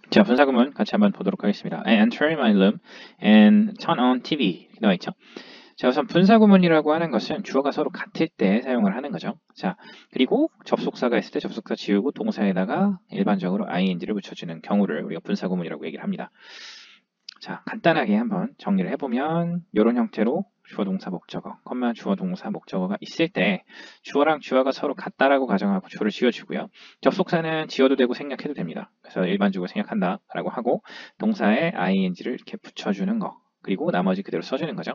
자, 분사구문 같이 한번 보도록 하겠습니다. I enter my room and turn on TV 이렇게 나와 있죠. 자, 우선 분사구문이라고 하는 것은 주어가 서로 같을 때 사용을 하는 거죠. 자, 그리고 접속사가 있을 때 접속사 지우고 동사에다가 일반적으로 ing를 붙여주는 경우를 우리가 분사구문이라고 얘기를 합니다. 자, 간단하게 한번 정리를 해보면 이런 형태로 주어 동사 목적어, 컴마 주어 동사 목적어가 있을 때 주어랑 주어가 서로 같다라고 가정하고 주어를 지어주고요. 접속사는 지어도 되고 생략해도 됩니다. 그래서 일반적으로 생략한다 라고 하고 동사에 ing를 이렇게 붙여주는 거, 그리고 나머지 그대로 써주는 거죠.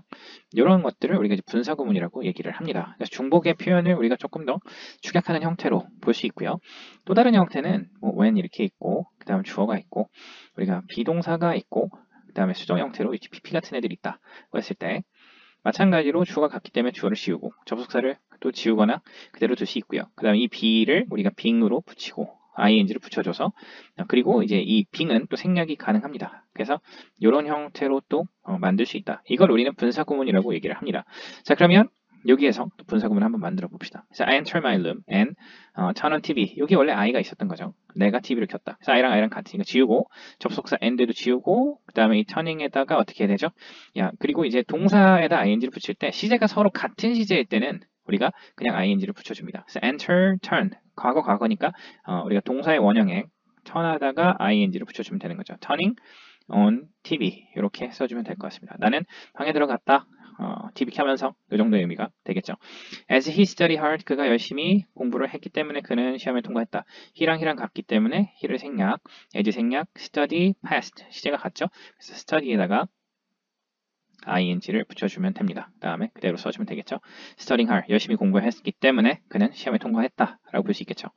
이런 것들을 우리가 이제 분사구문이라고 얘기를 합니다. 그래서 중복의 표현을 우리가 조금 더 축약하는 형태로 볼 수 있고요. 또 다른 형태는 뭐 when 이렇게 있고 그 다음 주어가 있고 우리가 비동사가 있고 그 다음에 수정 형태로 PP 같은 애들이 있다고 했을 때 마찬가지로 주어가 같기 때문에 주어를 지우고 접속사를 또 지우거나 그대로 둘 수 있고요. 그 다음에 이 be를 우리가 being으로 붙이고 ing를 붙여줘서 그리고 이제 이 being은 또 생략이 가능합니다. 그래서 이런 형태로 또 만들 수 있다. 이걸 우리는 분사구문이라고 얘기를 합니다. 자, 그러면 여기에서 또 분사구문 한번 만들어 봅시다. 그래서 I enter my room and turn on TV. 여기 원래 I가 있었던 거죠. 내가 TV를 켰다. 그래서 I랑 같으니까 지우고 접속사 and도 지우고 그 다음에 이 turning에다가 어떻게 해야 되죠? 그리고 이제 동사에다 ing를 붙일 때 시제가 서로 같은 시제일 때는 우리가 그냥 ing를 붙여줍니다. 그래서 enter, turn. 과거니까 우리가 동사의 원형에 turn하다가 ing를 붙여주면 되는 거죠. turning on TV 이렇게 써주면 될 것 같습니다. 나는 방에 들어갔다. TV 켜면서 이 정도의 의미가 되겠죠. As he studied hard, 그가 열심히 공부를 했기 때문에 그는 시험에 통과했다. he랑 같기 때문에 he를 생략, as 생략, study, past 시제가 같죠. 그래서 study에다가 ing를 붙여주면 됩니다. 그 다음에 그대로 써주면 되겠죠. studying hard, 열심히 공부했기 때문에 그는 시험에 통과했다 라고 볼 수 있겠죠.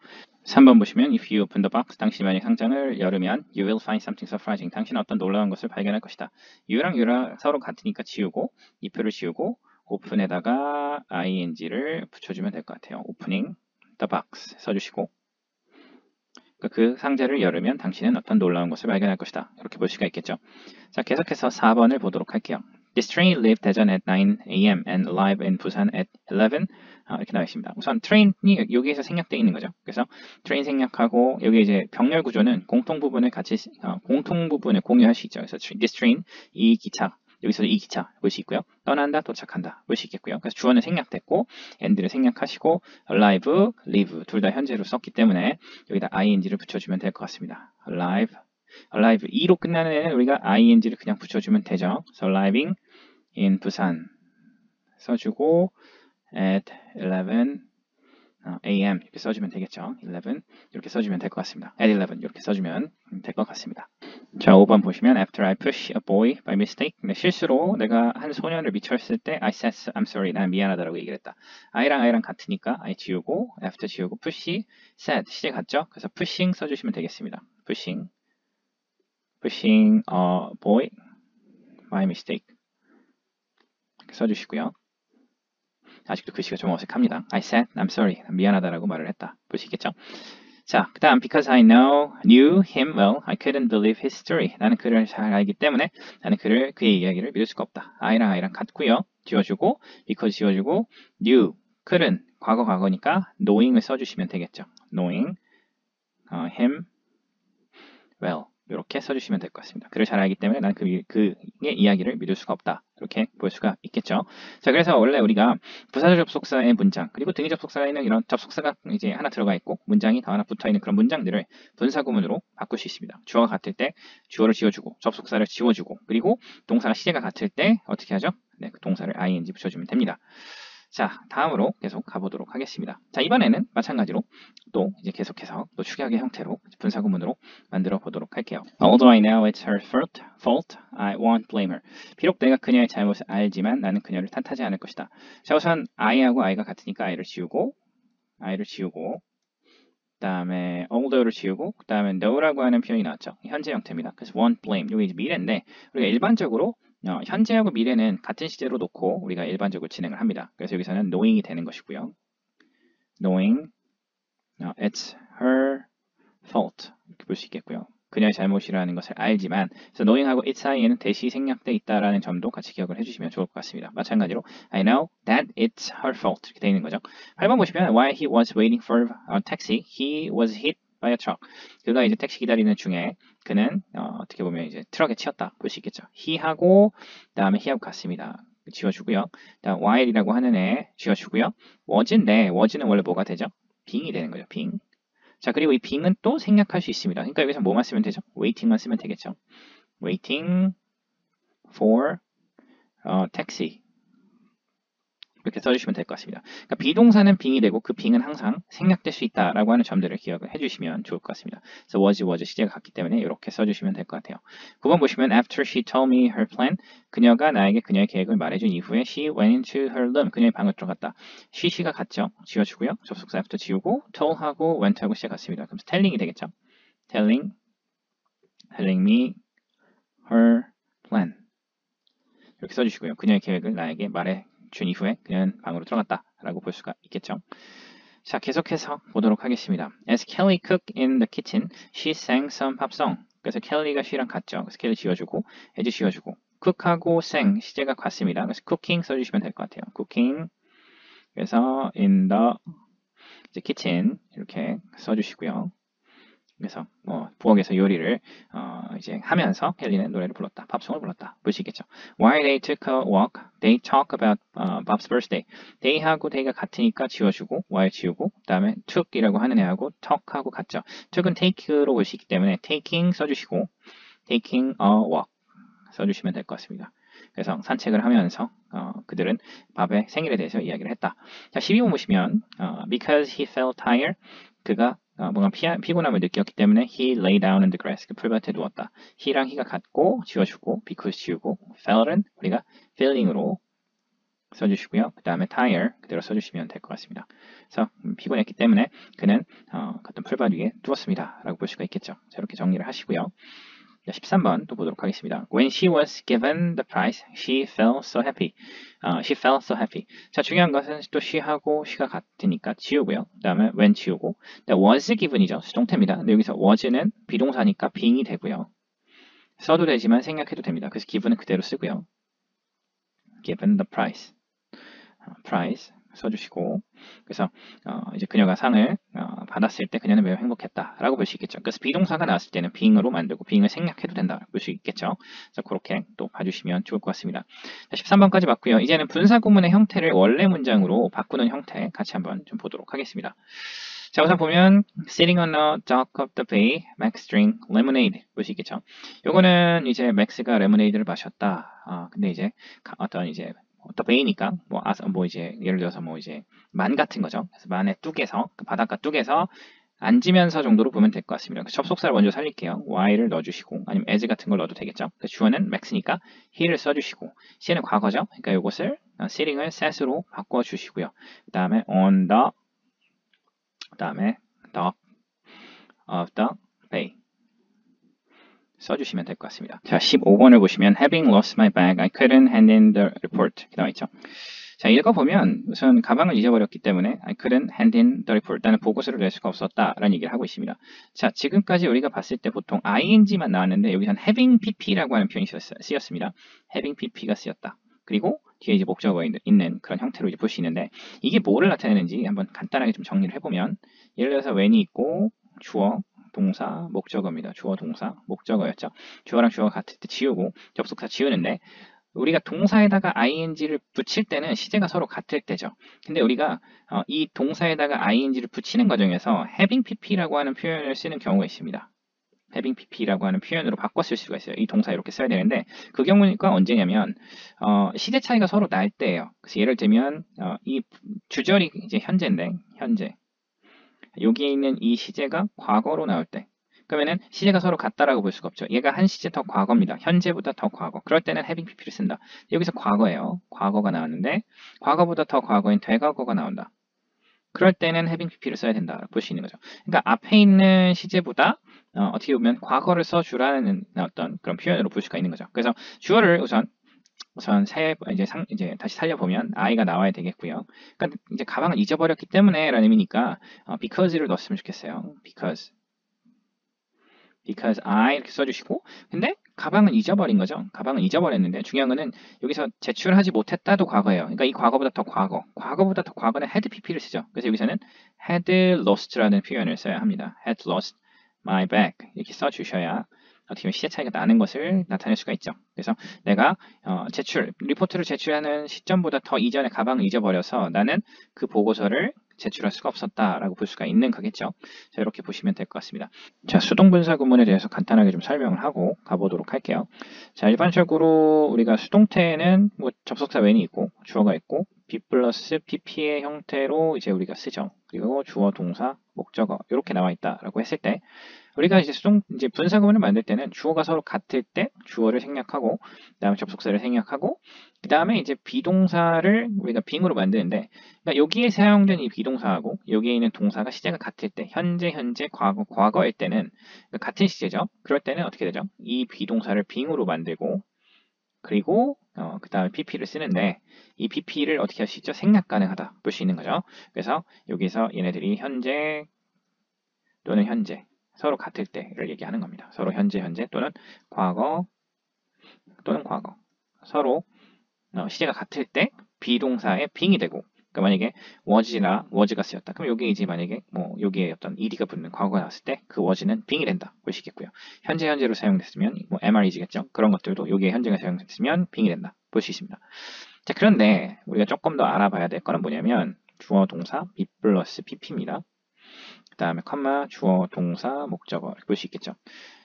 3번 보시면 if you open the box, 당신이 만약 상장을 열으면 you will find something surprising. 당신은 어떤 놀라운 것을 발견할 것이다. you랑 서로 같으니까 지우고 if를 지우고 open에다가 ing를 붙여주면 될 것 같아요. opening the box 써주시고 그 상자를 열으면 당신은 어떤 놀라운 것을 발견할 것이다. 이렇게 볼 수가 있겠죠. 자, 계속해서 4번을 보도록 할게요. This train leave 대전 at 9 a.m. and arrive in 부산 at 11. 이렇게 나와 있습니다. 우선 트레인이 여기에서 생략되어 있는 거죠. 그래서 트레인 생략하고 여기 이제 병렬 구조는 공통 부분을 같이 공통 부분을 공유할 수 있죠. 그래서 this train 이 기차 여기서 이 기차 볼 수 있고요. 떠난다, 도착한다 볼 수 있겠고요. 그래서 주어는 생략됐고 and를 생략하시고 arrive, leave 둘 다 현재로 썼기 때문에 여기다 ing를 붙여주면 될 것 같습니다. arrive 2로 끝나는 애는 우리가 ing를 그냥 붙여주면 되죠. So arriving in 부산 써주고 at 11 a.m. 이렇게 써주면 되겠죠. 11 이렇게 써주면 될 것 같습니다. at 11 이렇게 써주면 될 것 같습니다. 자, 5번 보시면 after I push a boy by mistake. 실수로 내가 한 소년을 미쳤을 때 I said I'm sorry. 난 미안하다라고 얘기를 했다. I랑 같으니까 I 지우고 after 지우고 push, said 시제 같죠? 그래서 pushing 써주시면 되겠습니다. pushing a boy by mistake 써주시고요. 아직도 글씨가 좀 어색합니다. I said I'm sorry. 미안하다라고 말을 했다. 볼 수 있겠죠? 자, 그 다음 because I knew him well, I couldn't believe his story. 나는 그를 잘 알기 때문에 나는 그의 이야기를 믿을 수가 없다. I랑 같고요. 지워주고 because 지워주고 knew couldn't 과거니까 knowing을 써주시면 되겠죠. knowing him well 이렇게 써주시면 될 것 같습니다. 그를 잘 알기 때문에 나는 그의 이야기를 믿을 수가 없다. 이렇게 볼 수가 있겠죠. 자, 그래서 원래 우리가 부사절 접속사의 문장 그리고 등위 접속사에는 이런 접속사가 이제 하나 들어가 있고 문장이 더 하나 붙어 있는 그런 문장들을 분사구문으로 바꿀 수 있습니다. 주어가 같을 때 주어를 지워주고 접속사를 지워주고 그리고 동사가 시제가 같을 때 어떻게 하죠? 네, 그 동사를 ing 붙여주면 됩니다. 자, 다음으로 계속 가보도록 하겠습니다. 자, 이번에는 마찬가지로 또 이제 계속해서 또 축약의 형태로 분사구문으로 만들어 보도록 할게요. Although I know it's her fault, I won't blame her. 비록 내가 그녀의 잘못을 알지만 나는 그녀를 탓하지 않을 것이다. 자, 우선 I하고 I가 같으니까 I를 지우고 그 다음에 although를 지우고 그 다음에 know라고 하는 표현이 나왔죠. 현재 형태입니다. 그래서 won't blame, 이게 미래인데 우리가 일반적으로 현재하고 미래는 같은 시제로 놓고 우리가 일반적으로 진행을 합니다. 그래서 여기서는 knowing이 되는 것이고요. knowing it's her fault 이렇게 볼 수 있겠고요. 그녀의 잘못이라는 것을 알지만 그래서 knowing하고 it 사이에는 대시 생략돼 있다라는 점도 같이 기억을 해주시면 좋을 것 같습니다. 마찬가지로 I know that it's her fault 이렇게 되어 있는 거죠. 8번 보시면 while he was waiting for a taxi, he was hit by a truck. 그가 이제 택시 기다리는 중에 그는 어떻게 보면 이제 트럭에 치였다 볼 수 있겠죠. he하고 그다음에 he하고 같습니다. 지워주고요. 그다음 while이라고 하는 애 지워주고요. was인데 was는 원래 뭐가 되죠? being이 되는 거죠. being. 자, 그리고 이 being은 또 생략할 수 있습니다. 그러니까 여기서 뭐만 쓰면 되죠? waiting만 쓰면 되겠죠. waiting for taxi. 이렇게 써주시면 될 것 같습니다. 그러니까 비동사는 being이 되고 그 being은 항상 생략될 수 있다라고 하는 점들을 기억을 해주시면 좋을 것 같습니다. 그래서 was 시제가 같기 때문에 이렇게 써주시면 될 것 같아요. 9번 보시면 after she told me her plan, 그녀가 나에게 그녀의 계획을 말해준 이후에 she went into her room, 그녀의 방을 들어갔다. she가 같죠? 지워주고요. 접속사 after 지우고 told하고 went하고 시제 같습니다. 그럼 telling이 되겠죠? telling me her plan 이렇게 써주시고요. 그녀의 계획을 나에게 말해준 이후에 그녀는 방으로 들어갔다라고 볼 수가 있겠죠. 자, 계속해서 보도록 하겠습니다. As Kelly cooked in the kitchen, she sang some pop song. 그래서 켈리가 she랑 같죠. 그래서 켈리 지워주고 as 지워주고 cook하고 sang 시제가 같습니다. 그래서 cooking 써주시면 될 것 같아요. cooking 그래서 in the 이제 kitchen 이렇게 써주시고요. 그래서 부엌에서 요리를 이제 하면서 켈리는 노래를 불렀다. 팝송을 불렀다. 볼 수 있겠죠. While they took a walk, they talk about Bob's birthday. They하고 they가 같으니까 지워주고 while 지우고 그다음에 took이라고 하는 애하고 talk하고 같죠. took은 take로 볼 수 있기 때문에 taking 써주시고 taking a walk 써주시면 될 것 같습니다. 그래서 산책을 하면서 그들은 밥의 생일에 대해서 이야기를 했다. 자, 12번 보시면 because he felt tired, 그가 뭔가 피곤함을 느꼈기 때문에 he lay down in the grass, 그 풀밭에 누웠다. he랑 he가 같고 지워주고 because 지우고 felt은 우리가 feeling으로 써주시고요. 그 다음에 tire 그대로 써주시면 될 것 같습니다. 그래서 피곤했기 때문에 그는 어떤 풀밭 위에 누웠습니다. 라고 볼 수가 있겠죠. 자, 이렇게 정리를 하시고요. 13번 또 보도록 하겠습니다. When she was given the prize, she felt so happy. She felt so happy. 자, 중요한 것은 또 she하고 she가 같으니까 지우고요. 그 다음에 when 지우고 was given이죠. 수동태입니다. 근데 여기서 was는 비동사니까 being이 되고요. 써도 되지만 생략해도 됩니다. 그래서 given은 그대로 쓰고요. given the prize. prize 써주시고 그래서 이제 그녀가 상을 받았을 때 그녀는 매우 행복했다라고 볼 수 있겠죠. 그래서 비동사가 나왔을 때는 being으로 만들고 being을 생략해도 된다고 볼 수 있겠죠. 그래서 그렇게 또 봐주시면 좋을 것 같습니다. 자, 13번까지 봤고요. 이제는 분사 구문의 형태를 원래 문장으로 바꾸는 형태 같이 한번 좀 보도록 하겠습니다. 자, 우선 보면 sitting on a dock of the bay, Max drank lemonade 볼 수 있겠죠. 요거는 이제 맥스가 레모네이드를 마셨다. 근데 이제 어떤 이제 더 베이니까 뭐 이제 예를 들어서 뭐 이제 만 같은 거죠. 그래서 만의 뚝에서 그 바닷가 뚝에서 앉으면서 정도로 보면 될 것 같습니다. 접속사를 먼저 살릴게요. y를 넣어주시고 아니면 as 같은 걸 넣어도 되겠죠. 그 주어는 max니까 he를 써주시고 c는 과거죠. 그러니까 이것을 sitting을 set으로 바꿔주시고요. 그 다음에 on the 그 다음에 dock of the bay 써주시면 될 것 같습니다. 자, 15번을 보시면 Having lost my bag, I couldn't hand in the report 나와 있죠. 자, 읽어보면 우선 가방을 잊어버렸기 때문에 I couldn't hand in the report, 나는 보고서를 낼 수가 없었다라는 얘기를 하고 있습니다. 자, 지금까지 우리가 봤을 때 보통 ing만 나왔는데 여기서는 having pp라고 하는 표현이 쓰였습니다. having pp가 쓰였다. 그리고 뒤에 이제 목적어가 있는 그런 형태로 이제 볼 수 있는데 이게 뭐를 나타내는지 한번 간단하게 좀 정리를 해보면 예를 들어서 when이 있고 주어 동사, 목적어입니다. 주어, 동사, 목적어였죠. 주어랑 주어가 같을 때 지우고 접속사 지우는데 우리가 동사에다가 ing를 붙일 때는 시제가 서로 같을 때죠. 근데 우리가 이 동사에다가 ing를 붙이는 과정에서 having pp라고 하는 표현을 쓰는 경우가 있습니다. having pp라고 하는 표현으로 바꿔 쓸 수가 있어요. 이 동사 이렇게 써야 되는데 그 경우가 언제냐면 시제 차이가 서로 날 때예요. 그래서 예를 들면 이 주절이 이제 현재인데 현재 여기에 있는 이 시제가 과거로 나올 때 그러면은 시제가 서로 같다라고 볼 수가 없죠. 얘가 한 시제 더 과거입니다. 현재보다 더 과거. 그럴 때는 having pp를 쓴다. 여기서 과거예요. 과거가 나왔는데 과거보다 더 과거인 되과거가 나온다. 그럴 때는 having pp를 써야 된다. 볼 수 있는 거죠. 그러니까 앞에 있는 시제보다 어떻게 보면 과거를 써주라는 어떤 그런 표현으로 볼 수가 있는 거죠. 그래서 주어를 우선 이제 다시 살려보면 I가 나와야 되겠고요. 그러니까 이제 가방을 잊어버렸기 때문에 라는 의미니까 because를 넣었으면 좋겠어요. because because I 이렇게 써주시고 근데 가방은 잊어버린 거죠. 가방은 잊어버렸는데 중요한 거는 여기서 제출하지 못했다도 과거예요. 그러니까 이 과거보다 더 과거보다 더 과거는 had pp를 쓰죠. 그래서 여기서는 had lost라는 표현을 써야 합니다. had lost my bag 이렇게 써주셔야 어떻게 보면 시제 차이가 나는 것을 나타낼 수가 있죠. 그래서 내가 리포트를 제출하는 시점보다 더 이전에 가방을 잊어버려서 나는 그 보고서를 제출할 수가 없었다라고 볼 수가 있는 거겠죠. 자, 이렇게 보시면 될 것 같습니다. 자, 수동분사 구문에 대해서 간단하게 좀 설명을 하고 가보도록 할게요. 자, 일반적으로 우리가 수동태에는 뭐 접속사 when이 있고 주어가 있고 be 플러스 pp의 형태로 이제 우리가 쓰죠. 그리고 주어, 동사, 목적어 이렇게 나와 있다라고 했을 때 우리가 이제 분사 구문을 만들 때는 주어가 서로 같을 때 주어를 생략하고 그다음에 접속사를 생략하고 그다음에 이제 비동사를 우리가 빙으로 만드는데 그러니까 여기에 사용된 이 비동사하고 여기에 있는 동사가 시제가 같을 때 현재, 과거일 때는 그러니까 같은 시제죠. 그럴 때는 어떻게 되죠? 이 비동사를 빙으로 만들고 그리고 그 다음에 pp를 쓰는데 이 pp를 어떻게 할 수 있죠? 생략 가능하다 볼 수 있는 거죠. 그래서 여기서 얘네들이 현재 또는 현재 서로 같을 때를 얘기하는 겁니다. 서로 현재 또는 과거 서로 시제가 같을 때 비동사의 빙이 되고 그러니까 만약에 was가 쓰였다. 그럼 여기 이제 만약에 뭐 여기에 어떤 ed가 붙는 과거가 나왔을 때 그 was는 빙이 된다 보시겠고요. 현재로 사용됐으면 뭐 MR이겠죠. 그런 것들도 여기에 현재가 사용됐으면 빙이 된다 볼 수 있습니다. 자, 그런데 우리가 조금 더 알아봐야 될 거는 뭐냐면 주어 동사 be 플러스 pp입니다. 그 다음에 컴마 주어 동사 목적어 이렇게 볼 수 있겠죠.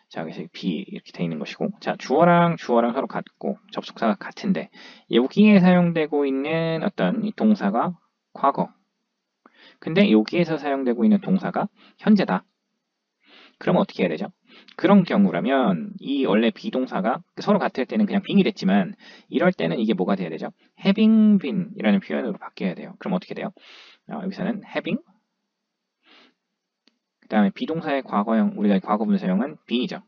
자, 그래서 be 이렇게 돼 있는 것이고 자, 주어랑 서로 같고 접속사가 같은데 여기에 사용되고 있는 어떤 이 동사가 과거 근데 여기에서 사용되고 있는 동사가 현재다. 그러면 어떻게 해야 되죠? 그런 경우라면 이 원래 비동사가 서로 같을 때는 그냥 being이 됐지만 이럴 때는 이게 뭐가 돼야 되죠? having been 이라는 표현으로 바뀌어야 돼요. 그럼 어떻게 돼요? 여기서는 having 그 다음에 비동사의 과거형 우리가 과거 분사형은 been이죠.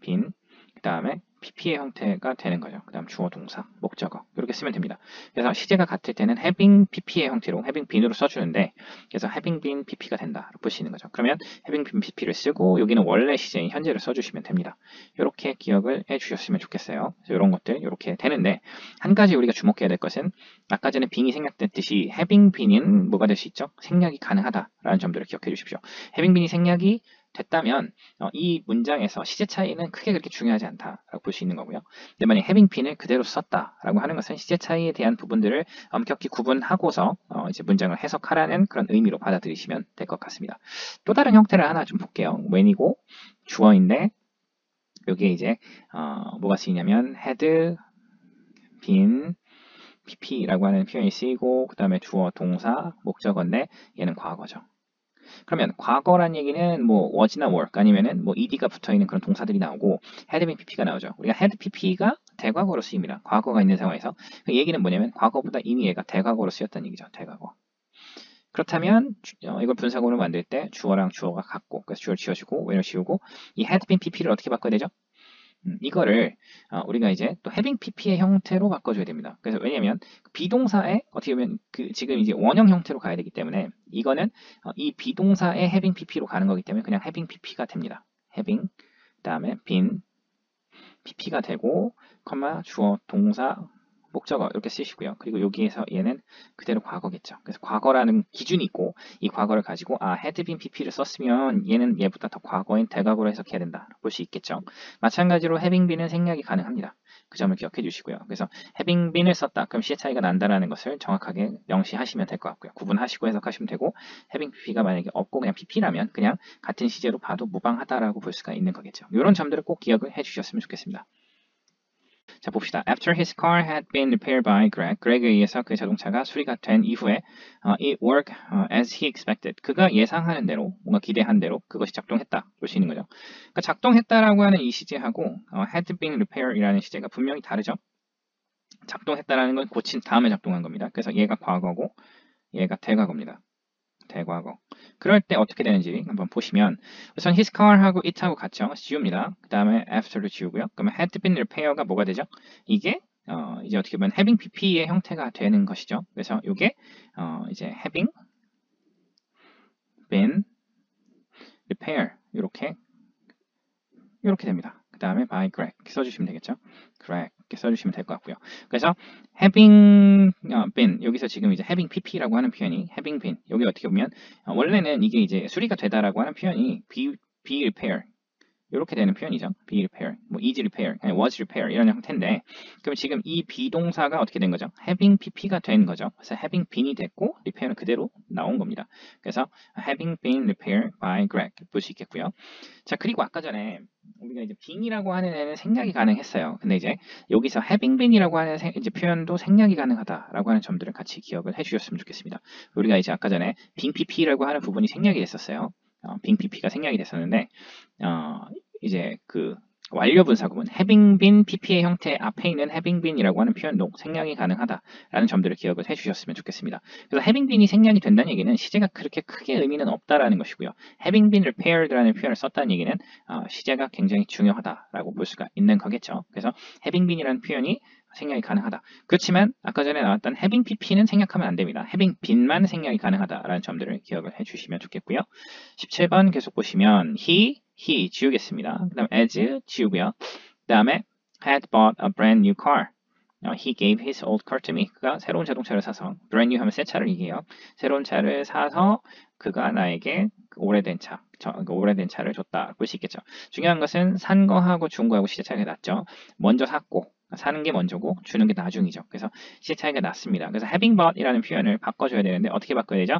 been 그 다음에 pp의 형태가 되는 거죠. 그 다음 주어 동사 목적어 이렇게 쓰면 됩니다. 그래서 시제가 같을 때는 having pp의 형태로 having been으로 써주는데 그래서 having been pp가 된다 볼 수 있는 거죠. 그러면 having been pp를 쓰고 여기는 원래 시제인 현재를 써주시면 됩니다. 이렇게 기억을 해주셨으면 좋겠어요. 그래서 이런 것들 이렇게 되는데 한 가지 우리가 주목해야 될 것은 아까 전에 being이 생략됐듯이 having been은 뭐가 될 수 있죠? 생략이 가능하다라는 점들을 기억해 주십시오. having been이 생략이 됐다면 이 문장에서 시제 차이는 크게 그렇게 중요하지 않다라고 볼 수 있는 거고요. 근데 만약 having been을 그대로 썼다라고 하는 것은 시제 차이에 대한 부분들을 엄격히 구분하고서 이제 문장을 해석하라는 그런 의미로 받아들이시면 될 것 같습니다. 또 다른 형태를 하나 좀 볼게요. when이고 주어인데 여기에 이제 뭐가 쓰이냐면 had been pp라고 하는 표현이 쓰이고 그 다음에 주어 동사 목적어인데 얘는 과거죠. 그러면 과거란 얘기는 뭐 was나 were 아니면은 뭐 ed가 붙어 있는 그런 동사들이 나오고 had been pp가 나오죠. 우리가 had pp가 대과거로 쓰입니다. 과거가 있는 상황에서 그 얘기는 뭐냐면 과거보다 이미 얘가 대과거로 쓰였다는 얘기죠. 대과거. 그렇다면 이걸 분사구문을 만들 때 주어랑 주어가 같고 그래서 주어를 지워주고 when을 지우고 이 had been pp를 어떻게 바꿔야 되죠? 이거를 우리가 이제 또 having pp의 형태로 바꿔줘야 됩니다. 그래서 왜냐면 비동사에 어떻게 보면 지금 이제 원형 형태로 가야 되기 때문에 이거는 이 비동사의 having pp로 가는 거기 때문에 그냥 having pp가 됩니다. having 그다음에 been pp가 되고 컴마 주어 동사 목적어 이렇게 쓰시고요. 그리고 여기에서 얘는 그대로 과거겠죠. 그래서 과거라는 기준이 있고 이 과거를 가지고 had been pp를 썼으면 얘는 얘보다 더 과거인 대과거로 해석해야 된다 볼 수 있겠죠. 마찬가지로 having been은 생략이 가능합니다. 그 점을 기억해 주시고요. 그래서 having been을 썼다. 그럼 시제 차이가 난다라는 것을 정확하게 명시하시면 될 것 같고요. 구분하시고 해석하시면 되고 having pp가 만약에 없고 그냥 pp라면 그냥 같은 시제로 봐도 무방하다라고 볼 수가 있는 거겠죠. 이런 점들을 꼭 기억을 해 주셨으면 좋겠습니다. 자, 봅시다. After his car had been repaired by Greg, 그렉에 의해서 그 자동차가 수리가 된 이후에 it worked as he expected. 그가 예상하는 대로, 뭔가 기대한 대로 그것이 작동했다. 볼 수 있는 거죠. 그러니까 작동했다라고 하는 이 시제하고 had been repaired이라는 시제가 분명히 다르죠. 작동했다라는 건 고친 다음에 작동한 겁니다. 그래서 얘가 과거고 얘가 대과거입니다. 대과거. 그럴 때 어떻게 되는지 한번 보시면 우선 his car하고 it하고 같죠. 지웁니다. 그 다음에 after도 지우고요. 그러면 had been repair가 뭐가 되죠? 이게 이제 어떻게 보면 having pp의 형태가 되는 것이죠. 그래서 이게 이제 having been repair 이렇게 이렇게 됩니다. 그 다음에 by Greg 이렇게 써주시면 되겠죠. Greg 이렇게 써주시면 될 것 같고요. 그래서 having been 여기서 지금 이제 having pp라고 하는 표현이 having been 여기 어떻게 보면 원래는 이게 이제 수리가 되다라고 하는 표현이 be repair 이렇게 되는 표현이죠. be repair, 뭐 easy repair, was repair 이런 형태인데 그럼 지금 이 비동사가 어떻게 된 거죠? having pp가 된 거죠. 그래서 having been이 됐고 repair은 그대로 나온 겁니다. 그래서 having been repaired by Greg 볼 수 있겠고요. 자 그리고 아까 전에 우리가 이제 being이라고 하는 애는 생략이 가능했어요. 근데 이제 여기서 having been이라고 하는 이제 표현도 생략이 가능하다라고 하는 점들을 같이 기억을 해주셨으면 좋겠습니다. 우리가 이제 아까 전에 being pp라고 하는 부분이 생략이 됐었어요. being pp가 생략이 됐었는데 이제 그 완료 분사구문 having been pp의 형태 앞에 있는 having been이라고 하는 표현도 생략이 가능하다라는 점들을 기억을 해주셨으면 좋겠습니다. 그래서 having been이 생략이 된다는 얘기는 시제가 그렇게 크게 의미는 없다라는 것이고요. having been repaired라는 표현을 썼다는 얘기는 시제가 굉장히 중요하다라고 볼 수가 있는 거겠죠. 그래서 having been이라는 표현이 생략이 가능하다. 그렇지만 아까 전에 나왔던 having pp는 생략하면 안 됩니다. having been만 생략이 가능하다라는 점들을 기억을 해주시면 좋겠고요. 17번 계속 보시면 he 지우겠습니다. 그 다음에 as 지우고요. 그 다음에 had bought a brand new car. He gave his old car to me. 그가 새로운 자동차를 사서 brand new 하면 새 차를 얘기해요. 새로운 차를 사서 그가 나에게 오래된 차를 줬다. 볼 수 있겠죠. 중요한 것은 산 거하고 준 거하고 시제 차이가 났죠. 먼저 샀고 사는 게 먼저고 주는 게 나중이죠. 그래서 시제 차이가 났습니다. 그래서 having bought이라는 표현을 바꿔줘야 되는데 어떻게 바꿔야 되죠?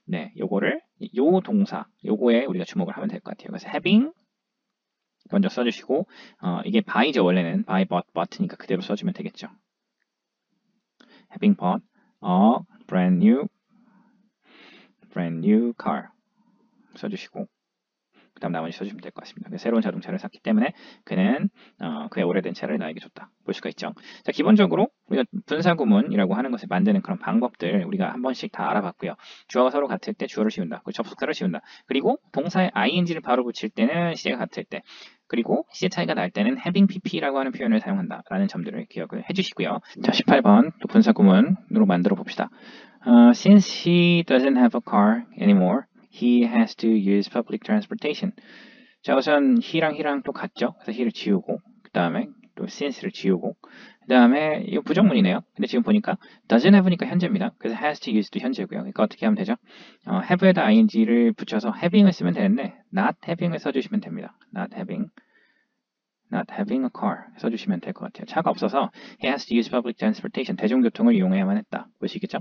네, 요거를 요 동사 요거에 우리가 주목을 하면 될 것 같아요. 그래서 having 먼저 써주시고 이게 by죠. 원래는 by bought니까 그대로 써주면 되겠죠. having bought a brand new car 써주시고 그 다음 나머지 써주시면 될 것 같습니다. 새로운 자동차를 샀기 때문에 그는 그의 오래된 차를 나에게 줬다. 볼 수가 있죠. 자, 기본적으로 우리가 분사구문이라고 하는 것을 만드는 그런 방법들 우리가 한 번씩 다 알아봤고요. 주어가 서로 같을 때 주어를 지운다. 접속사를 지운다. 그리고 동사에 ing를 바로 붙일 때는 시제가 같을 때 그리고 시제 차이가 날 때는 having pp라고 하는 표현을 사용한다라는 점들을 기억을 해주시고요. 자, 18번 또 분사구문으로 만들어 봅시다. Since he doesn't have a car anymore, he has to use public transportation. 자, 우선 he랑 또 같죠? 그래서 he를 지우고 그 다음에 또 since를 지우고 그 다음에 이거 부정문이네요. 근데 지금 보니까 doesn't have니까 현재입니다. 그래서 has to use도 현재고요. 그러니까 어떻게 하면 되죠? have에다 ing를 붙여서 having을 쓰면 되는데 not having을 써주시면 됩니다. not having a car 써주시면 될 것 같아요. 차가 없어서 he has to use public transportation. 대중교통을 이용해야만 했다. 보시겠죠?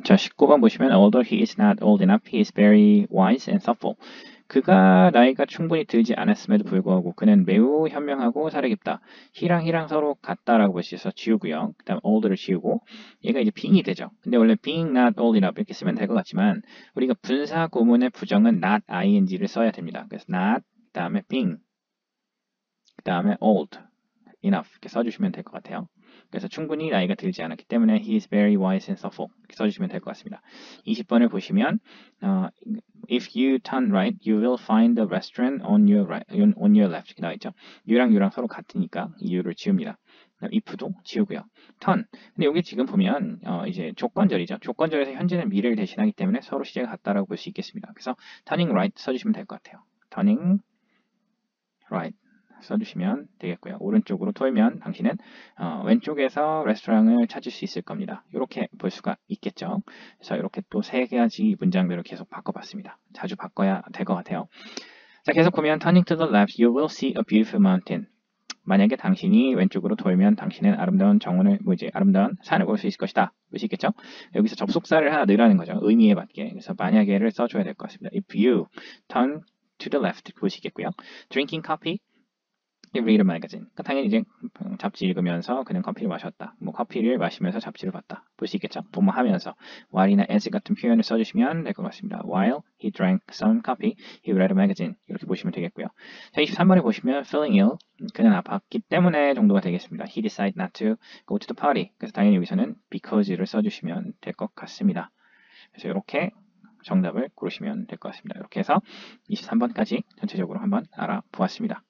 자, 19번 보시면 although he is not old enough, he is very wise and thoughtful. 그가 나이가 충분히 들지 않았음에도 불구하고 그는 매우 현명하고 사려 깊다. he랑 서로 같다라고 볼 수 있어서 지우고요. 그 다음 old를 지우고 얘가 이제 being이 되죠. 근데 원래 being not old enough 이렇게 쓰면 될 것 같지만 우리가 분사 구문의 부정은 not ing를 써야 됩니다. 그래서 not 그 다음에 being 그 다음에 old enough 이렇게 써주시면 될 것 같아요. 그래서 충분히 나이가 들지 않았기 때문에 he is very wise and thoughtful 이렇게 써주시면 될 것 같습니다. 20번을 보시면 if you turn right, you will find the restaurant on your left 이렇게 나와 있죠. you랑 서로 같으니까 you를 지웁니다. if도 지우고요. turn. 근데 여기 지금 보면 이제 조건절이죠. 조건절에서 현재는 미래를 대신하기 때문에 서로 시제가 같다라고 볼 수 있겠습니다. 그래서 turning right 써주시면 될 것 같아요. turning right. 써주시면 되겠고요. 오른쪽으로 돌면 당신은 왼쪽에서 레스토랑을 찾을 수 있을 겁니다. 이렇게 볼 수가 있겠죠. 그래서 이렇게 또 세 가지 문장들을 계속 바꿔봤습니다. 자주 바꿔야 될 것 같아요. 자, 계속 보면 turning to the left, you will see a beautiful mountain. 만약에 당신이 왼쪽으로 돌면 당신은 아름다운 아름다운 산을 볼 수 있을 것이다. 볼 수 있겠죠? 여기서 접속사를 하나 넣으라는 거죠. 의미에 맞게. 그래서 만약에를 써줘야 될 것 같습니다. If you turn to the left 보시겠고요. Drinking coffee. read a magazine. 그러니까 당연히 이제 잡지 읽으면서 그는 커피를 마셨다. 뭐 커피를 마시면서 잡지를 봤다. 볼 수 있겠죠? 하면서 while이나 as 같은 표현을 써주시면 될 것 같습니다. While he drank some coffee, he read a magazine. 이렇게 보시면 되겠고요. 자, 23번에 보시면 feeling ill. 그는 아팠기 때문에 정도가 되겠습니다. He decided not to go to the party. 그래서 당연히 여기서는 because를 써주시면 될 것 같습니다. 그래서 이렇게 정답을 고르시면 될 것 같습니다. 이렇게 해서 23번까지 전체적으로 한번 알아보았습니다.